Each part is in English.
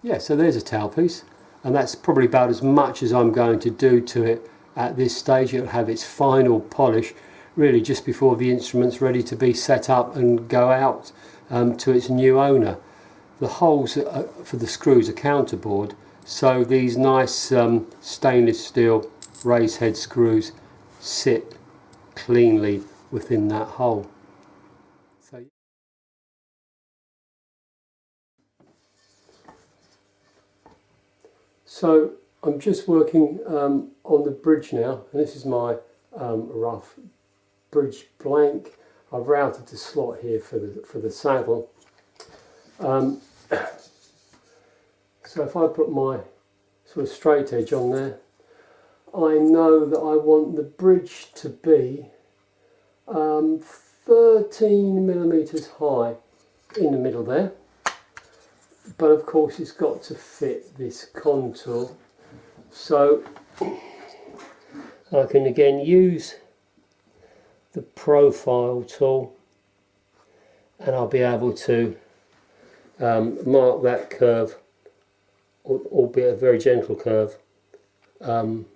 Yeah, so there's a tailpiece, and that's probably about as much as I'm going to do to it at this stage. It'll have its final polish really just before the instrument's ready to be set up and go out to its new owner. The holes for the screws are counterbored, so these nice stainless steel raised head screws sit cleanly within that hole. So I'm just working on the bridge now, and this is my rough bridge blank. I've routed the slot here for the saddle. So if I put my sort of straight edge on there, I know that I want the bridge to be 13 millimeters high in the middle there. But of course it's got to fit this contour, so I can again use the profile tool and I'll be able to mark that curve, albeit a very gentle curve, on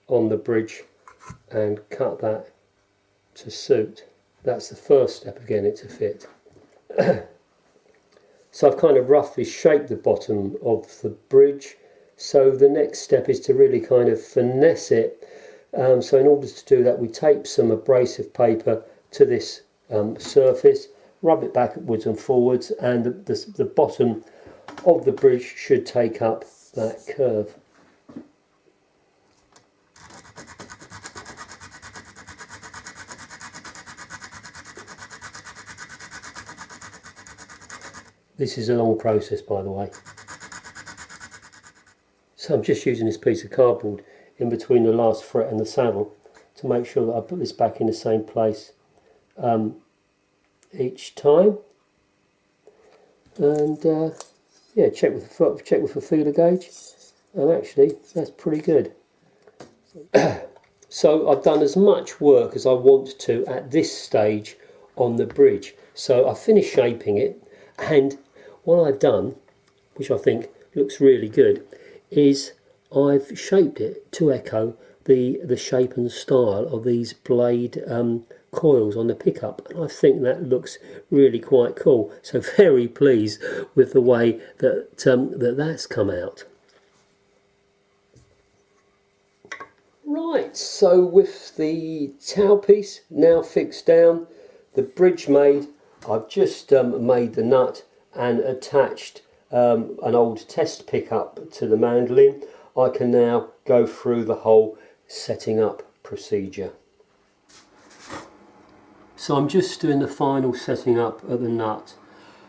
the bridge and cut that to suit. That's the first step of getting it to fit. So I've kind of roughly shaped the bottom of the bridge, so the next step is to really kind of finesse it. So in order to do that, we tape some abrasive paper to this surface, rub it backwards and forwards, and the bottom of the bridge should take up that curve. This is a long process, by the way. So I'm just using this piece of cardboard in between the last fret and the saddle to make sure that I put this back in the same place each time. And yeah, check with the feeler gauge, and actually that's pretty good. So I've done as much work as I want to at this stage on the bridge. So I finished shaping it, and what I've done, which I think looks really good, is I've shaped it to echo the shape and style of these blade coils on the pickup, and I think that looks really quite cool. So very pleased with the way that that's come out. Right, so with the tailpiece now fixed down, the bridge made, I've just made the nut and attached an old test pickup to the mandolin. I can now go through the whole setting up procedure. So I'm just doing the final setting up of the nut,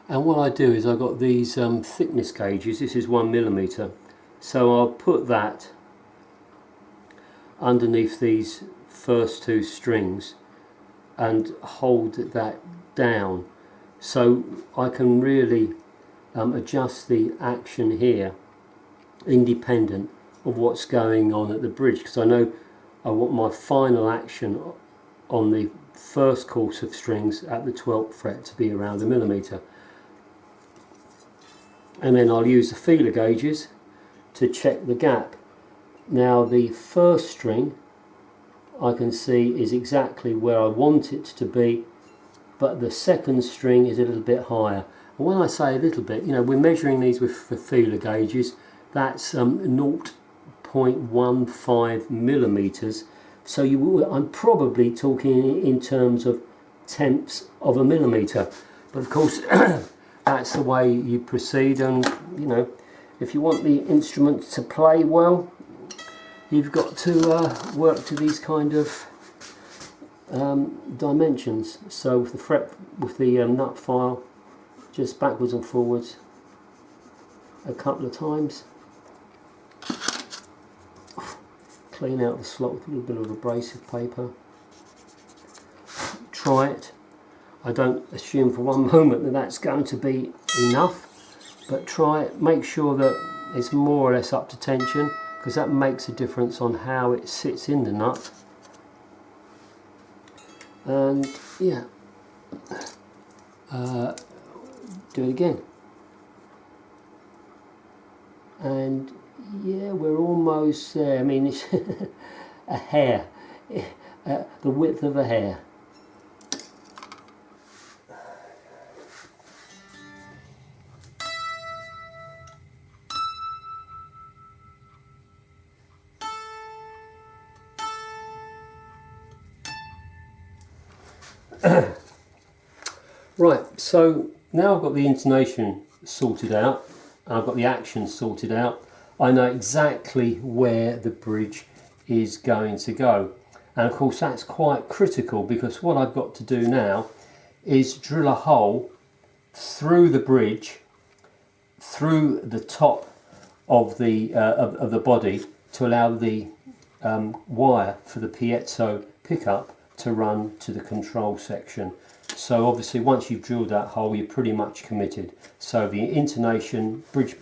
and what I do is I've got these thickness gauges. This is 1mm, so I'll put that underneath these first two strings and hold that down, so I can really adjust the action here independent of what's going on at the bridge, because I know I want my final action on the first course of strings at the 12th fret to be around 1mm. And then I'll use the feeler gauges to check the gap. Now the first string I can see is exactly where I want it to be but the second string is a little bit higher. And when I say a little bit, you know, we're measuring these with feeler gauges. That's 0.15 millimeters. So I'm probably talking in terms of tenths of a millimeter. But of course, that's the way you proceed. And you know, if you want the instrument to play well, you've got to work to these kind of dimensions. So with the fret, with the nut file, just backwards and forwards a couple of times. Clean out the slot with a little bit of abrasive paper. Try it. I don't assume for one moment that that's going to be enough, but try it. Make sure that it's more or less up to tension, because that makes a difference on how it sits in the nut. And yeah, do it again. And yeah, we're almost there. I mean, it's a hair, the width of a hair. Right, so now I've got the intonation sorted out, I've got the action sorted out, I know exactly where the bridge is going to go. And of course that's quite critical, because what I've got to do now is drill a hole through the bridge, through the top of the body, to allow the wire for the piezo pickup to run to the control section. So obviously once you've drilled that hole, you're pretty much committed. So the intonation, bridge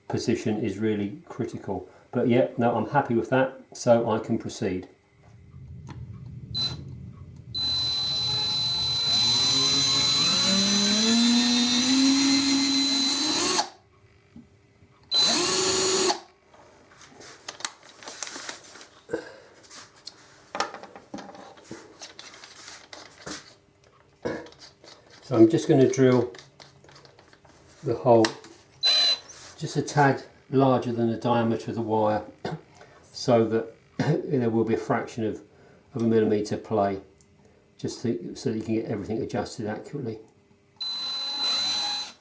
position is really critical. But yeah, no, I'm happy with that, so I can proceed. So I'm just going to drill the hole just a tad larger than the diameter of the wire, so that there will be a fraction of a millimeter play, just so that you can get everything adjusted accurately.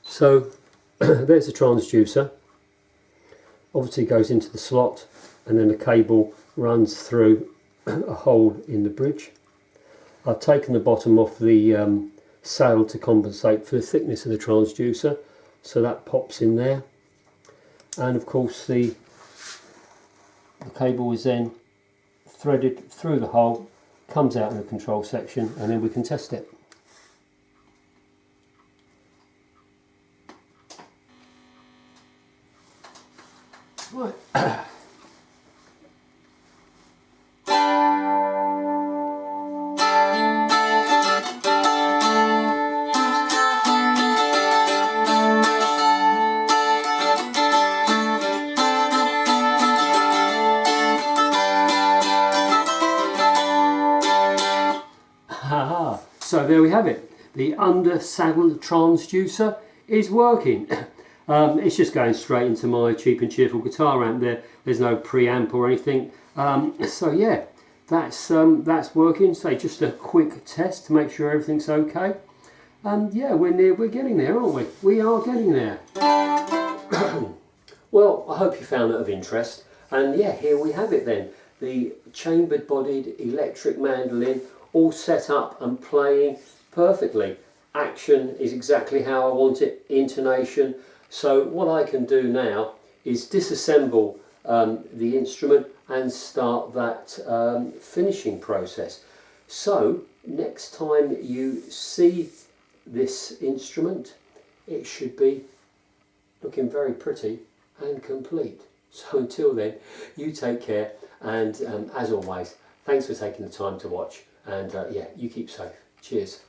So there's the transducer. Obviously it goes into the slot, and then the cable runs through a hole in the bridge. I've taken the bottom off the saddle to compensate for the thickness of the transducer, so that pops in there. And of course the cable is then threaded through the hole, comes out in the control section, and then we can test it. Right. So there we have it. The under saddle transducer is working. It's just going straight into my cheap and cheerful guitar amp there. There's no preamp or anything. So yeah, that's working. So just a quick test to make sure everything's okay. And yeah, we're getting there, aren't we? We are getting there. Well, I hope you found that of interest. And yeah, here we have it then. The chambered bodied electric mandolin, all set up and playing perfectly. Action is exactly how I want it, intonation. So what I can do now is disassemble the instrument and start that finishing process. So next time you see this instrument, it should be looking very pretty and complete. So until then, you take care, and as always, thanks for taking the time to watch. And yeah, you keep safe. Cheers.